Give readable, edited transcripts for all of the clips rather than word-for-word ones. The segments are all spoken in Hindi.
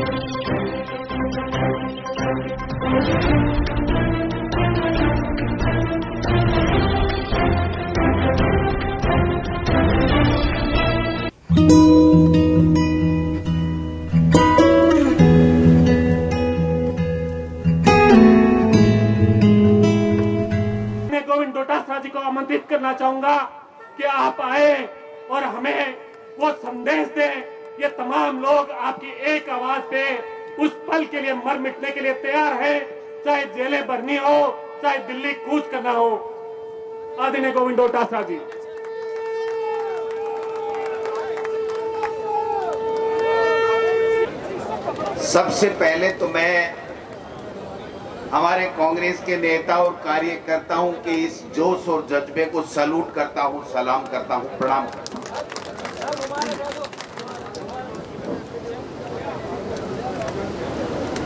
गोविंद डोटासरा जी को आमंत्रित करना चाहूंगा कि आप आए और हमें वो संदेश दें। ये तमाम लोग आपकी एक आवाज पे उस पल के लिए मर मिटने के लिए तैयार हैं, चाहे जेलें भरनी हो, चाहे दिल्ली कूच करना हो। आदरणीय गोविंद डोटासरा जी। सबसे पहले तो मैं हमारे कांग्रेस के नेता और कार्यकर्ताओं के इस जोश और जज्बे को सैल्यूट करता हूं, सलाम करता हूं, प्रणाम करता हूं।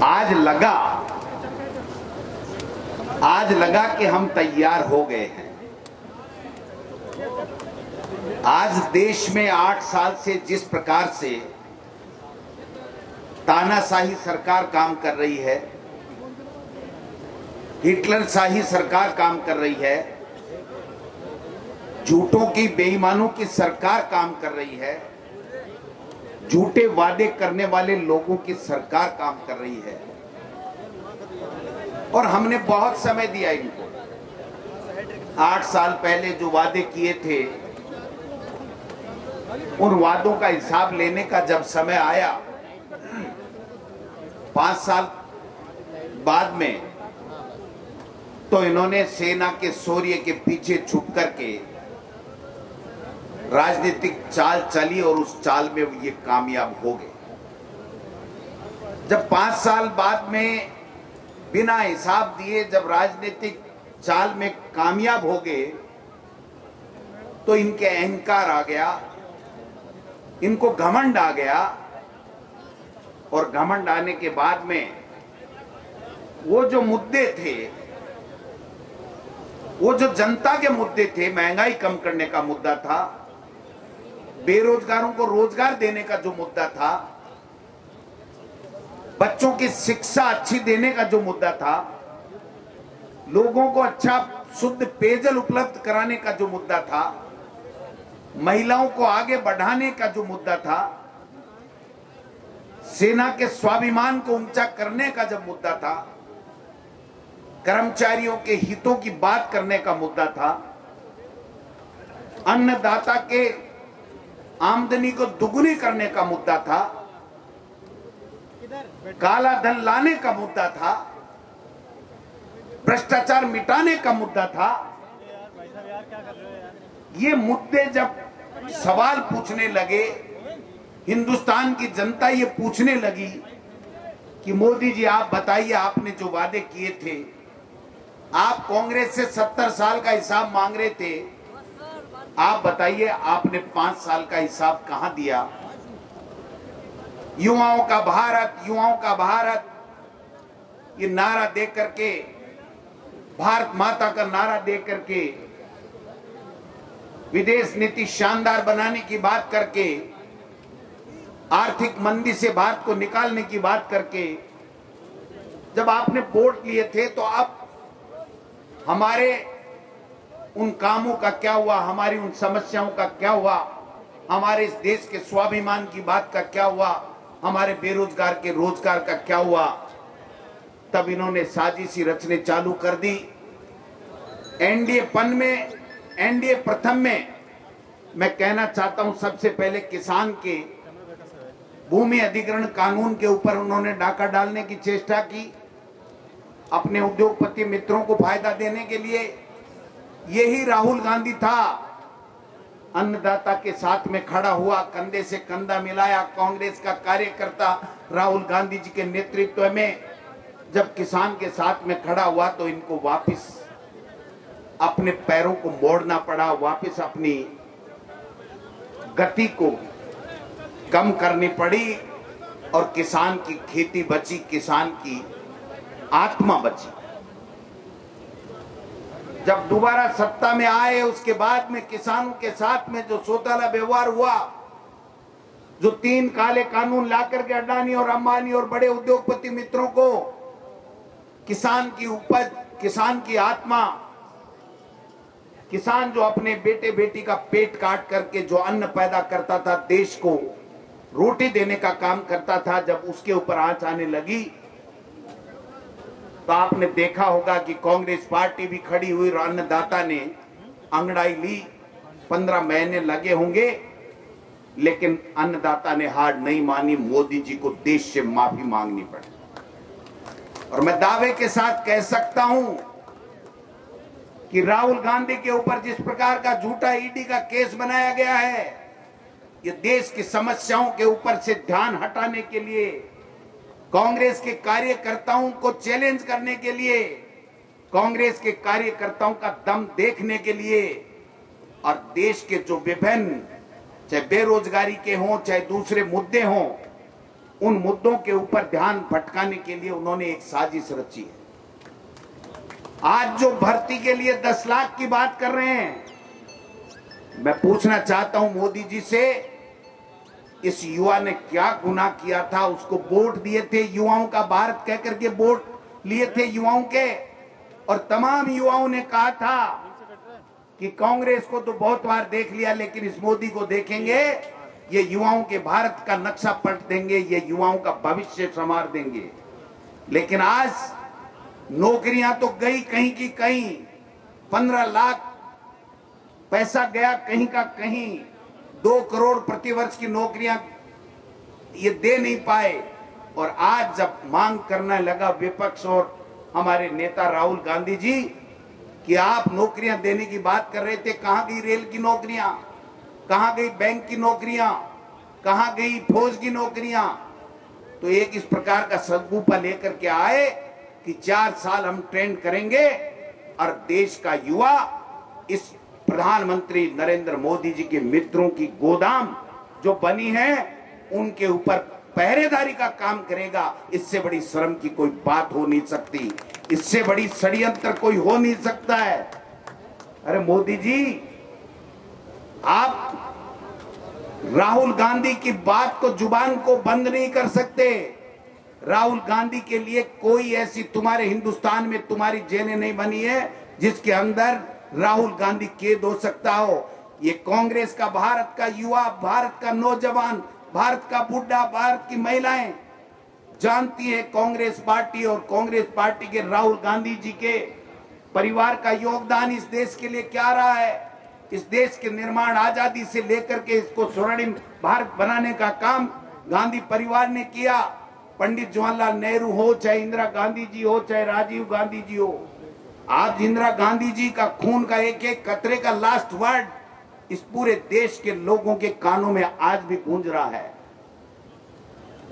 आज लगा कि हम तैयार हो गए हैं। आज देश में 8 साल से जिस प्रकार से तानाशाही सरकार काम कर रही है, हिटलर शाही सरकार काम कर रही है, झूठों की बेईमानों की सरकार काम कर रही है, झूठे वादे करने वाले लोगों की सरकार काम कर रही है, और हमने बहुत समय दिया इनको। 8 साल पहले जो वादे किए थे, उन वादों का हिसाब लेने का जब समय आया, 5 साल बाद में, तो इन्होंने सेना के शौर्य के पीछे छुप करके राजनीतिक चाल चली और उस चाल में ये कामयाब हो गए। जब 5 साल बाद में बिना हिसाब दिए जब राजनीतिक चाल में कामयाब हो गए, तो इनके अहंकार आ गया, इनको घमंड आ गया, और घमंड आने के बाद में वो जो मुद्दे थे, वो जो जनता के मुद्दे थे, महंगाई कम करने का मुद्दा था, बेरोजगारों को रोजगार देने का जो मुद्दा था, बच्चों की शिक्षा अच्छी देने का जो मुद्दा था, लोगों को अच्छा शुद्ध पेयजल उपलब्ध कराने का जो मुद्दा था, महिलाओं को आगे बढ़ाने का जो मुद्दा था, सेना के स्वाभिमान को ऊंचा करने का जब मुद्दा था, कर्मचारियों के हितों की बात करने का मुद्दा था, अन्नदाता के आमदनी को दुगुनी करने का मुद्दा था, काला धन लाने का मुद्दा था, भ्रष्टाचार मिटाने का मुद्दा था। ये मुद्दे जब सवाल पूछने लगे, हिंदुस्तान की जनता ये पूछने लगी कि मोदी जी आप बताइए, आपने जो वादे किए थे, आप कांग्रेस से 70 साल का हिसाब मांग रहे थे, आप बताइए आपने 5 साल का हिसाब कहां दिया? युवाओं का भारत, युवाओं का भारत, ये नारा दे करके, भारत माता का नारा दे करके, विदेश नीति शानदार बनाने की बात करके, आर्थिक मंदी से भारत को निकालने की बात करके जब आपने वोट लिए थे, तो अब हमारे उन कामों का क्या हुआ, हमारी उन समस्याओं का क्या हुआ, हमारे इस देश के स्वाभिमान की बात का क्या हुआ, हमारे बेरोजगार के रोजगार का क्या हुआ? तब इन्होंने साजिशी रचने चालू कर दी। एनडीए प्रथम में मैं कहना चाहता हूं, सबसे पहले किसान के भूमि अधिग्रहण कानून के ऊपर उन्होंने डाका डालने की चेष्टा की, अपने उद्योगपति मित्रों को फायदा देने के लिए। यही राहुल गांधी था, अन्नदाता के साथ में खड़ा हुआ, कंधे से कंधा मिलाया। कांग्रेस का कार्यकर्ता राहुल गांधी जी के नेतृत्व में जब किसान के साथ में खड़ा हुआ, तो इनको वापस अपने पैरों को मोड़ना पड़ा, वापस अपनी गति को कम करनी पड़ी, और किसान की खेती बची, किसान की आत्मा बची। जब दोबारा सत्ता में आए, उसके बाद में किसानों के साथ में जो सौतेला व्यवहार हुआ, जो 3 काले कानून लाकर के अडानी और अंबानी और बड़े उद्योगपति मित्रों को किसान की उपज, किसान की आत्मा, किसान जो अपने बेटे बेटी का पेट काट करके जो अन्न पैदा करता था, देश को रोटी देने का काम करता था, जब उसके ऊपर आंच आने लगी तो आपने देखा होगा कि कांग्रेस पार्टी भी खड़ी हुई और अन्नदाता ने अंगड़ाई ली। 15 महीने लगे होंगे, लेकिन अन्नदाता ने हार नहीं मानी। मोदी जी को देश से माफी मांगनी पड़ी। और मैं दावे के साथ कह सकता हूं कि राहुल गांधी के ऊपर जिस प्रकार का झूठा ईडी का केस बनाया गया है, ये देश की समस्याओं के ऊपर से ध्यान हटाने के लिए, कांग्रेस के कार्यकर्ताओं को चैलेंज करने के लिए, कांग्रेस के कार्यकर्ताओं का दम देखने के लिए, और देश के जो विभिन्न, चाहे बेरोजगारी के हों चाहे दूसरे मुद्दे हों, उन मुद्दों के ऊपर ध्यान भटकाने के लिए उन्होंने एक साजिश रची है। आज जो भर्ती के लिए 10 लाख की बात कर रहे हैं, मैं पूछना चाहता हूं मोदी जी से, इस युवा ने क्या गुनाह किया था? उसको वोट दिए थे, युवाओं का भारत कहकर के वोट लिए थे युवाओं के, और तमाम युवाओं ने कहा था कि कांग्रेस को तो बहुत बार देख लिया, लेकिन इस मोदी को देखेंगे, ये युवाओं के भारत का नक्शा पलट देंगे, ये युवाओं का भविष्य संवार देंगे। लेकिन आज नौकरियां तो गई कहीं की कहीं, 15 लाख पैसा गया कहीं का कहीं, 2 करोड़ प्रतिवर्ष की नौकरियां ये दे नहीं पाए। और आज जब मांग करने लगा विपक्ष और हमारे नेता राहुल गांधी जी कि आप नौकरियां देने की बात कर रहे थे, कहां गई रेल की नौकरियां, कहां गई बैंक की नौकरियां, कहां गई फौज की नौकरियां? तो एक इस प्रकार का सदगुफा लेकर के आए कि 4 साल हम ट्रेन करेंगे और देश का युवा इस प्रधानमंत्री नरेंद्र मोदी जी के मित्रों की गोदाम जो बनी है उनके ऊपर पहरेदारी का काम करेगा। इससे बड़ी शर्म की कोई बात हो नहीं सकती, इससे बड़ी षड्यंत्र कोई हो नहीं सकता है। अरे मोदी जी, आप राहुल गांधी की बात को, जुबान को बंद नहीं कर सकते। राहुल गांधी के लिए कोई ऐसी तुम्हारे हिंदुस्तान में तुम्हारी जेलें नहीं बनी है जिसके अंदर राहुल गांधी कैद हो सकता हो। ये कांग्रेस का, भारत का युवा, भारत का नौजवान, भारत का बुढ़ा, भारत की महिलाएं जानती है कांग्रेस पार्टी और कांग्रेस पार्टी के राहुल गांधी जी के परिवार का योगदान इस देश के लिए क्या रहा है। इस देश के निर्माण, आजादी से लेकर के इसको स्वर्णिम भारत बनाने का काम गांधी परिवार ने किया। पंडित जवाहरलाल नेहरू हो, चाहे इंदिरा गांधी जी हो, चाहे राजीव गांधी जी हो, आज इंदिरा गांधी जी का खून का एक एक कतरे का लास्ट वर्ड इस पूरे देश के लोगों के कानों में आज भी गूंज रहा है।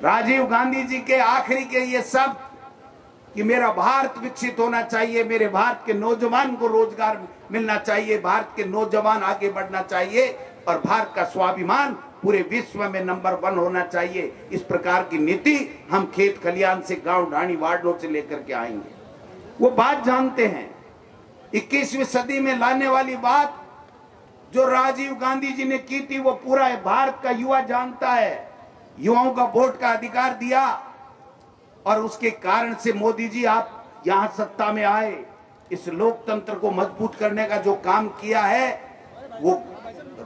राजीव गांधी जी के आखिरी के ये शब्द कि मेरा भारत विकसित होना चाहिए, मेरे भारत के नौजवान को रोजगार मिलना चाहिए, भारत के नौजवान आगे बढ़ना चाहिए और भारत का स्वाभिमान पूरे विश्व में नंबर 1 होना चाहिए। इस प्रकार की नीति हम खेत खलियान से, गांव ढाणी वार्डों से लेकर के आएंगे। वो बात जानते हैं, 21वीं सदी में लाने वाली बात जो राजीव गांधी जी ने की थी वो पूरा भारत का युवा जानता है। युवाओं का वोट का अधिकार दिया और उसके कारण से मोदी जी आप यहां सत्ता में आए। इस लोकतंत्र को मजबूत करने का जो काम किया है वो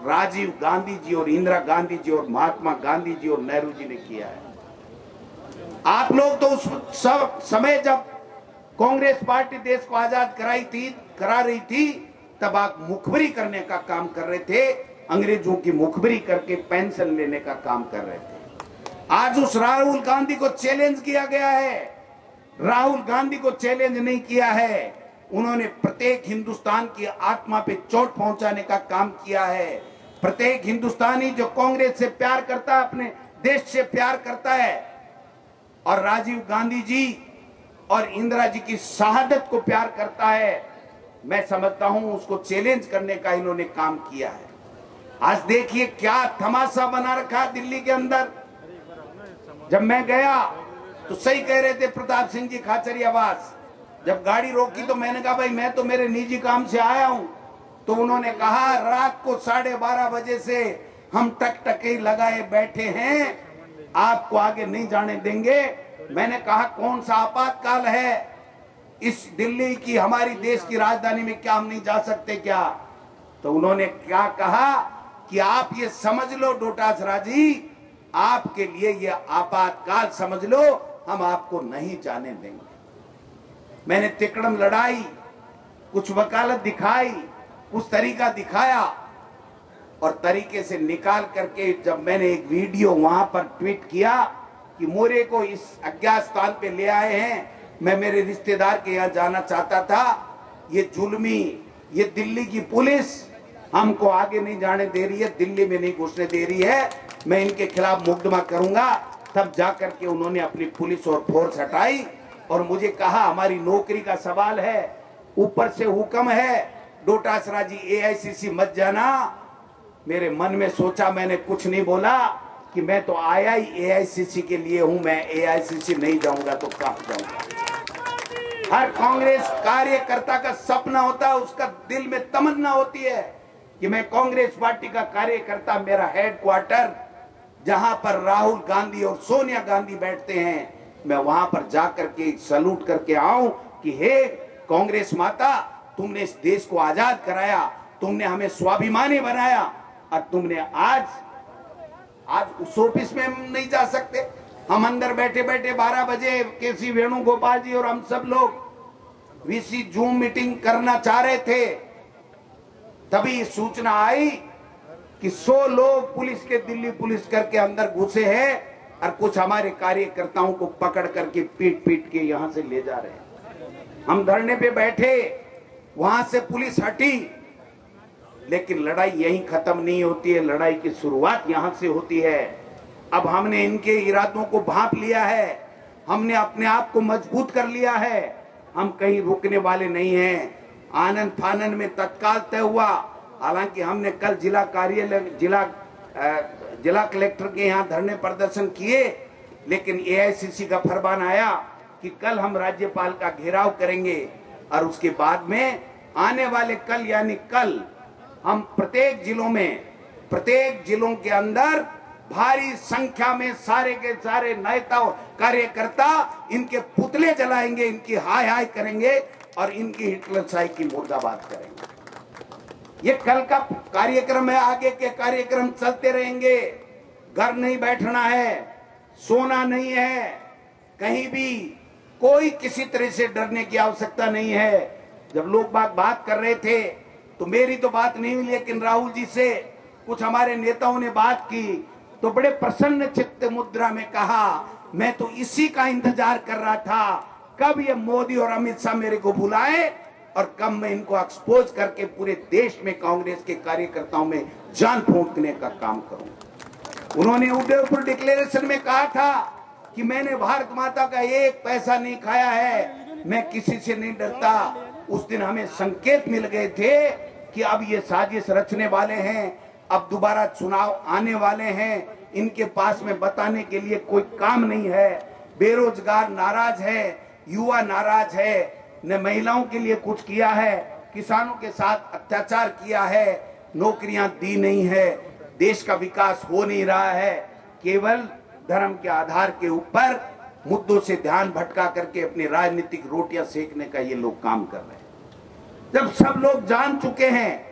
राजीव गांधी जी और इंदिरा गांधी जी और महात्मा गांधी जी और नेहरू जी ने किया है। आप लोग तो उस समय जब कांग्रेस पार्टी देश को आजाद करा रही थी तब आप मुखबरी करने का काम कर रहे थे, अंग्रेजों की मुखबरी करके पेंशन लेने का काम कर रहे थे। आज उस राहुल गांधी को चैलेंज किया गया है। राहुल गांधी को चैलेंज नहीं किया है, उन्होंने प्रत्येक हिंदुस्तान की आत्मा पे चोट पहुंचाने का काम किया है। प्रत्येक हिंदुस्तानी जो कांग्रेस से प्यार करता है, अपने देश से प्यार करता है और राजीव गांधी जी और इंदिरा जी की शहादत को प्यार करता है, मैं समझता हूं उसको चैलेंज करने का इन्होंने काम किया है। आज देखिए क्या तमाशा बना रखा है दिल्ली के अंदर। जब मैं गया तो सही कह रहे थे प्रताप सिंह जी खाचरियावास, जब गाड़ी रोकी तो मैंने कहा भाई मैं तो मेरे निजी काम से आया हूं, तो उन्होंने कहा रात को 12:30 बजे से हम टकटकी लगाए बैठे हैं, आपको आगे नहीं जाने देंगे। मैंने कहा कौन सा आपातकाल है इस दिल्ली की, हमारी देश की राजधानी में, क्या हम नहीं जा सकते क्या? तो उन्होंने क्या कहा कि आप ये समझ लो डोटासरा जी, आपके लिए ये आपातकाल समझ लो, हम आपको नहीं जाने देंगे। मैंने तिकड़म लड़ाई, कुछ वकालत दिखाई, कुछ तरीका दिखाया और तरीके से निकाल करके जब मैंने एक वीडियो वहां पर ट्वीट किया कि मोरे को इस अज्ञात स्थान पे ले आए हैं, मैं मेरे रिश्तेदार के यहाँ जाना चाहता था, ये जुल्मी, ये दिल्ली की पुलिस हमको आगे नहीं जाने दे रही है, दिल्ली में नहीं घुसने दे रही है, मैं इनके खिलाफ मुकदमा करूंगा। तब जाकर के उन्होंने अपनी पुलिस और फोर्स हटाई और मुझे कहा हमारी नौकरी का सवाल है, ऊपर से हुक्म है डोटासरा जी एआईसीसी मत जाना। मेरे मन में सोचा, मैंने कुछ नहीं बोला कि मैं तो आया ही एआईसीसी के लिए हूं, मैं एआईसीसी नहीं जाऊंगा तो कहां जाऊंगा। हर कांग्रेस कार्यकर्ता का सपना होता है, उसका दिल में तमन्ना होती है कि मैं कांग्रेस पार्टी का कार्यकर्ता, मेरा हेडक्वार्टर जहां पर राहुल गांधी और सोनिया गांधी बैठते हैं, मैं वहां पर जाकर के सैल्यूट करके आऊं कि हे कांग्रेस माता, तुमने इस देश को आजाद कराया, तुमने हमें स्वाभिमानी बनाया और तुमने आज उस ऑफिस में हम नहीं जा सकते। हम अंदर बैठे बैठे 12 बजे केसी वेणुगोपाल जी और हम सब लोग वीसी जूम मीटिंग करना चाह रहे थे, तभी सूचना आई कि 100 लोग पुलिस के, दिल्ली पुलिस करके अंदर घुसे हैं और कुछ हमारे कार्यकर्ताओं को पकड़ करके पीट पीट के यहां से ले जा रहे हैं। हम धरने पे बैठे, वहां से पुलिस हटी, लेकिन लड़ाई यहीं खत्म नहीं होती है, लड़ाई की शुरुआत यहां से होती है। अब हमने इनके इरादों को भांप लिया है, हमने अपने आप को मजबूत कर लिया है, हम कहीं रुकने वाले नहीं हैं। आनंद फानंद में तत्काल तय हुआ, हालांकि हमने कल जिला कार्यालय, जिला कलेक्टर के यहाँ धरने प्रदर्शन किए, लेकिन एआईसीसी का फरमान आया कि कल हम राज्यपाल का घेराव करेंगे और उसके बाद में आने वाले कल यानी कल हम प्रत्येक जिलों के अंदर भारी संख्या में सारे के सारे नेता कार्यकर्ता इनके पुतले जलाएंगे, इनकी हाय हाय करेंगे और इनकी हिटलरशाही की मुर्दाबाद करेंगे। ये कल का कार्यक्रम है, आगे के कार्यक्रम चलते रहेंगे। घर नहीं बैठना है, सोना नहीं है, कहीं भी कोई किसी तरह से डरने की आवश्यकता नहीं है। जब लोग बात कर रहे थे तो मेरी तो बात नहीं हुई, लेकिन राहुल जी से कुछ हमारे नेताओं ने बात की तो बड़े प्रसन्न चित्त मुद्रा में कहा, मैं तो इसी का इंतजार कर रहा था, कब ये मोदी और अमित शाह मेरे को बुलाए और कब मैं इनको एक्सपोज करके पूरे देश में कांग्रेस के कार्यकर्ताओं में जान फूंकने का काम करूं। उन्होंने उदयपुर डिक्लेरेशन में कहा था कि मैंने भारत माता का एक पैसा नहीं खाया है, मैं किसी से नहीं डरता। उस दिन हमें संकेत मिल गए थे कि अब ये साजिश रचने वाले हैं, अब दोबारा चुनाव आने वाले हैं, इनके पास में बताने के लिए कोई काम नहीं है। बेरोजगार नाराज है, युवा नाराज है, न महिलाओं के लिए कुछ किया है, किसानों के साथ अत्याचार किया है, नौकरियां दी नहीं है, देश का विकास हो नहीं रहा है, केवल धर्म के आधार के ऊपर मुद्दों से ध्यान भटका करके अपनी राजनीतिक रोटियां सेकने का ये लोग काम कर रहे हैं। जब सब लोग जान चुके हैं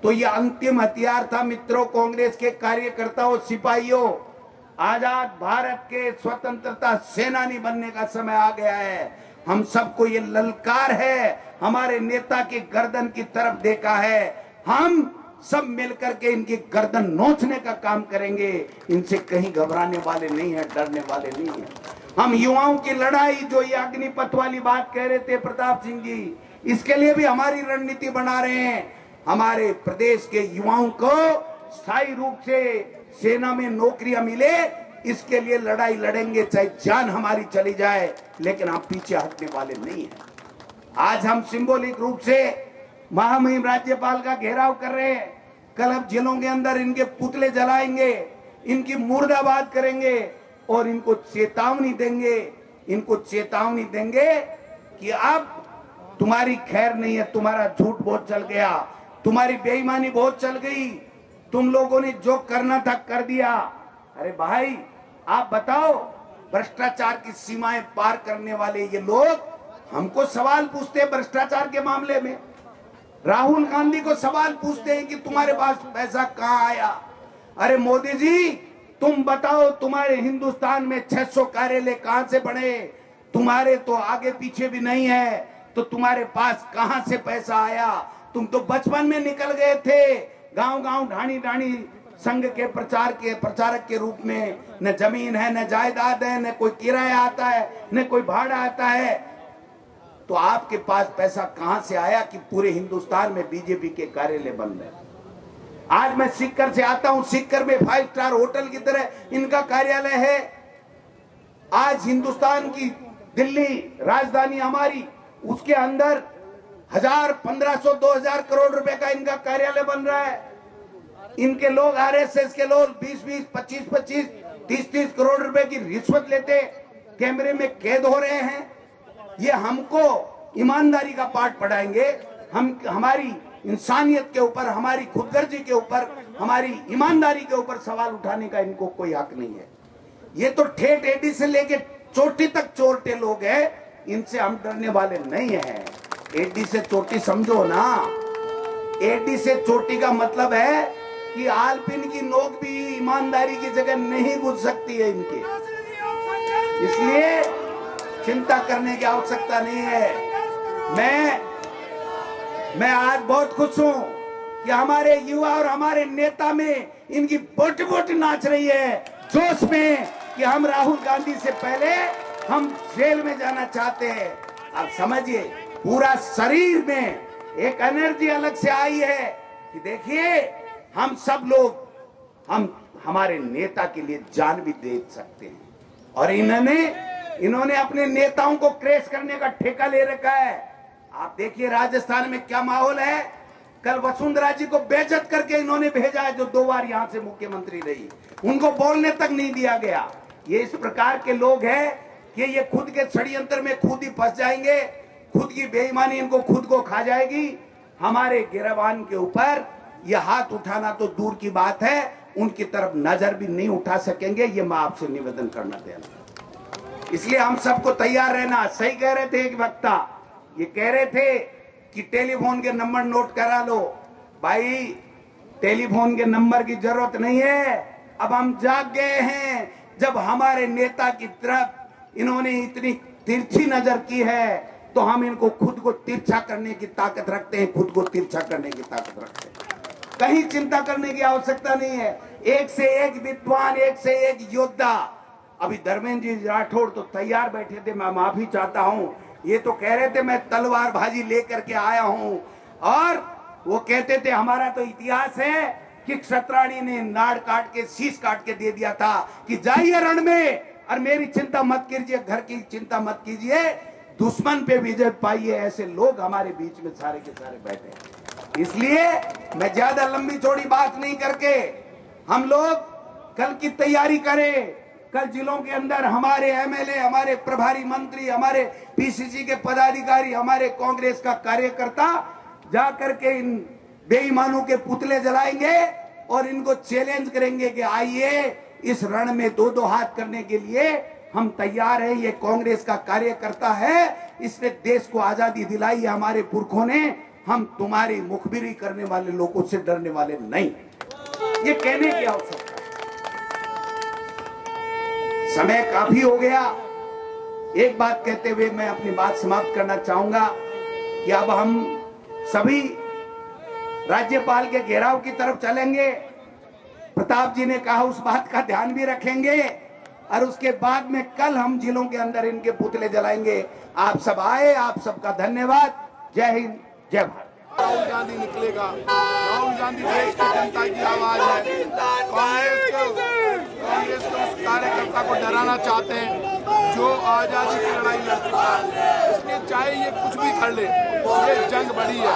तो ये अंतिम हथियार था मित्रों, कांग्रेस के कार्यकर्ताओं, सिपाहियों, आजाद भारत के स्वतंत्रता सेनानी बनने का समय आ गया है। हम सबको ये ललकार है, हमारे नेता की गर्दन की तरफ देखा है, हम सब मिलकर के इनकी गर्दन नोचने का काम करेंगे। इनसे कहीं घबराने वाले नहीं है, डरने वाले नहीं है। हम युवाओं की लड़ाई, जो ये अग्निपथ वाली बात कह रहे थे प्रताप सिंह जी, इसके लिए भी हमारी रणनीति बना रहे हैं। हमारे प्रदेश के युवाओं को स्थायी रूप से सेना में नौकरियां मिले, इसके लिए लड़ाई लड़ेंगे, चाहे जान हमारी चली जाए, लेकिन हम पीछे हटने वाले नहीं हैं। आज हम सिंबॉलिक रूप से महामहिम राज्यपाल का घेराव कर रहे हैं। कल अब जिलों के अंदर इनके पुतले जलाएंगे, इनकी मुर्दाबाद करेंगे और इनको चेतावनी देंगे कि अब तुम्हारी खैर नहीं है, तुम्हारा झूठ बहुत चल गया, तुम्हारी बेईमानी बहुत चल गई, तुम लोगों ने जो करना था कर दिया। अरे भाई आप बताओ, भ्रष्टाचार की सीमाएं पार करने वाले ये लोग हमको सवाल पूछते हैं भ्रष्टाचार के मामले में। राहुल गांधी को सवाल पूछते हैं कि तुम्हारे पास पैसा कहां आया। अरे मोदी जी तुम बताओ, तुम्हारे हिंदुस्तान में 600 कार्यालय कहां से बने? तुम्हारे तो आगे पीछे भी नहीं है, तो तुम्हारे पास कहां से पैसा आया? तुम तो बचपन में निकल गए थे गांव गांव ढाणी ढाणी संघ के प्रचारक के रूप में। न जमीन है, न जायदाद है, न कोई किराया आता है, न कोई भाड़ा आता है। तो आपके पास पैसा कहां से आया कि पूरे हिंदुस्तान में बीजेपी के कार्यालय बन रहे? आज मैं सीकर से आता हूं, सीकर में 5 स्टार होटल की तरह इनका कार्यालय है। आज हिंदुस्तान की दिल्ली राजधानी हमारी, उसके अंदर 1000, 1500, 2000 करोड़ रुपए का इनका कार्यालय बन रहा है। इनके लोग, आरएसएस के लोग 20-20, 25-25, 30-30 करोड़ रुपए की रिश्वत लेते कैमरे में कैद हो रहे हैं। ये हमको ईमानदारी का पाठ पढ़ाएंगे। हम हमारी इंसानियत के ऊपर, हमारी खुदगर्जी के ऊपर, हमारी ईमानदारी के ऊपर सवाल उठाने का इनको कोई हक नहीं है। ये तो ठेठ एडी से लेके चोटी तक चोरटे लोग हैं, इनसे हम डरने वाले नहीं हैं। एडी से चोटी समझो ना। एडी से चोटी का मतलब है कि आलपिन की नोक भी ईमानदारी की जगह नहीं घुस सकती है इनके। इसलिए चिंता करने की आवश्यकता नहीं है। मैं आज बहुत खुश हूं कि हमारे युवा और हमारे नेता में इनकी बोटी बोटी नाच रही है, जोश में, कि हम राहुल गांधी से पहले हम जेल में जाना चाहते हैं। आप समझिए, पूरा शरीर में एक एनर्जी अलग से आई है कि देखिए हम सब लोग हमारे नेता के लिए जान भी दे सकते हैं। और इन्होंने अपने नेताओं को क्रैश करने का ठेका ले रखा है। आप देखिए राजस्थान में क्या माहौल है। कल वसुंधरा जी को बेइज्जत करके इन्होंने भेजा है, जो 2 बार यहां से मुख्यमंत्री रही। उनको बोलने तक नहीं दिया गया। ये इस प्रकार के लोग हैं कि ये खुद के षड्यंत्र में खुद ही फंस जाएंगे, खुद की बेईमानी इनको खुद को खा जाएगी। हमारे गिरबान के ऊपर ये हाथ उठाना तो दूर की बात है, उनकी तरफ नजर भी नहीं उठा सकेंगे। ये मैं आपसे निवेदन करना देना। इसलिए हम सबको तैयार रहना। सही कह रहे थे एक वक्ता, ये कह रहे थे कि टेलीफोन के नंबर नोट करा लो। भाई टेलीफोन के नंबर की जरूरत नहीं है। अब हम जाग गए हैं। जब हमारे नेता की तरफ इन्होंने इतनी तिरछी नजर की है, तो हम इनको खुद को तिरछा करने की ताकत रखते हैं, खुद को तिरछा करने की ताकत रखते हैं। कहीं चिंता करने की आवश्यकता नहीं है। एक से एक विद्वान, एक से एक योद्धा। अभी धर्मेंद्र जी राठौड़ तो तैयार बैठे थे, मैं माफी चाहता हूं। ये तो कह रहे थे मैं तलवार बाजी लेकर के आया हूं, और वो कहते थे हमारा तो इतिहास है कि क्षत्राणी ने नाड़ काट के, शीश काट के दे दिया था कि जाइए रण में और मेरी चिंता मत कीजिए, घर की चिंता मत कीजिए, दुश्मन पे विजय पाइए। ऐसे लोग हमारे बीच में सारे के सारे बैठे हैं। इसलिए मैं ज्यादा लंबी चौड़ी बात नहीं करके, हम लोग कल की तैयारी करें। कल जिलों के अंदर हमारे एमएलए, हमारे प्रभारी मंत्री, हमारे पीसीसी के पदाधिकारी, हमारे कांग्रेस का कार्यकर्ता जा करके इन बेईमानों के पुतले जलाएंगे और इनको चैलेंज करेंगे कि आइए इस रण में 2-2 हाथ करने के लिए हम तैयार हैं। ये कांग्रेस का कार्यकर्ता है, इसने देश को आजादी दिलाई है हमारे पुरखों ने। हम तुम्हारी मुखबिरी करने वाले लोगों से डरने वाले नहीं। ये कहने की आवश्यकता है। समय काफी हो गया। एक बात कहते हुए मैं अपनी बात समाप्त करना चाहूंगा कि अब हम सभी राज्यपाल के घेराव की तरफ चलेंगे। प्रताप जी ने कहा उस बात का ध्यान भी रखेंगे, और उसके बाद में कल हम जिलों के अंदर इनके पुतले जलाएंगे। आप सब आए, आप सबका धन्यवाद। जय हिंद, जय भारत। राहुल गांधी निकलेगा। राहुल गांधी देश की जनता की आवाज है। कांग्रेस को उस कार्यकर्ता को डराना चाहते हैं जो आजादी की लड़ाई लड़ चुका है। आगे चाहे ये कुछ भी कर ले, ये जंग बड़ी है।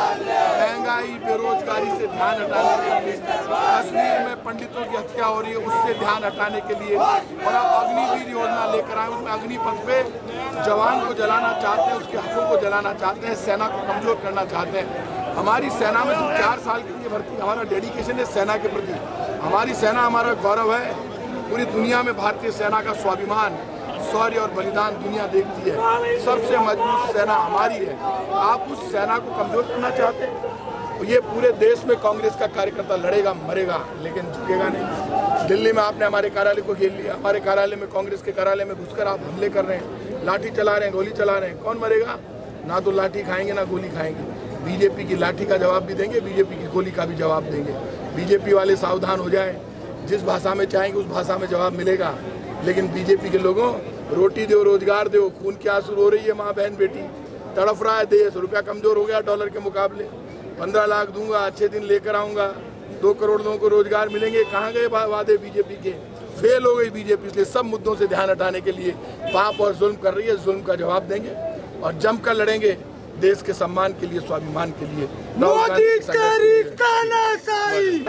महंगाई, बेरोजगारी से ध्यान हटाने के लिए, कश्मीर में पंडितों की हत्या हो रही है उससे ध्यान हटाने के लिए, और अब अग्निवीर योजना लेकर आए, उसमें अग्निपथ पे जवान को जलाना चाहते हैं, उसके हकों को जलाना चाहते हैं, सेना को कमजोर करना चाहते हैं। हमारी सेना में सिर्फ 4 साल के लिए भर्ती, हमारा डेडिकेशन है सेना के प्रति। हमारी सेना हमारा गौरव है। पूरी दुनिया में भारतीय सेना का स्वाभिमान, शौर्य और बलिदान दुनिया देखती है। सबसे मजबूत सेना हमारी है। आप उस सेना को कमजोर करना चाहते हैं। ये पूरे देश में कांग्रेस का कार्यकर्ता लड़ेगा, मरेगा, लेकिन झुकेगा नहीं। दिल्ली में आपने हमारे कार्यालय को घेर लिया, हमारे कार्यालय में, कांग्रेस के कार्यालय में घुसकर आप हमले कर रहे हैं, लाठी चला रहे हैं, गोली चला रहे हैं। कौन मरेगा? ना तो लाठी खाएंगे ना गोली खाएंगे। बीजेपी की लाठी का जवाब भी देंगे, बीजेपी की गोली का भी जवाब देंगे। बीजेपी वाले सावधान हो जाएं, जिस भाषा में चाहेंगे उस भाषा में जवाब मिलेगा। लेकिन बीजेपी के लोगों, रोटी दो, रोजगार दो, खून की आंसू रो रही है माँ बहन बेटी, तड़फ रहा है देश, रुपया कमजोर हो गया डॉलर के मुकाबले। 15 लाख दूंगा, अच्छे दिन लेकर आऊंगा, 2 करोड़ लोगों को रोजगार मिलेंगे। कहाँ गए वादे बीजेपी के? फेल हो गई बीजेपी। इसलिए सब मुद्दों से ध्यान हटाने के लिए पाप और जुल्म कर रही है, जुल्म का जवाब देंगे और जमकर लड़ेंगे देश के सम्मान के लिए, स्वाभिमान के लिए। मोदी तेरी तानाशाही।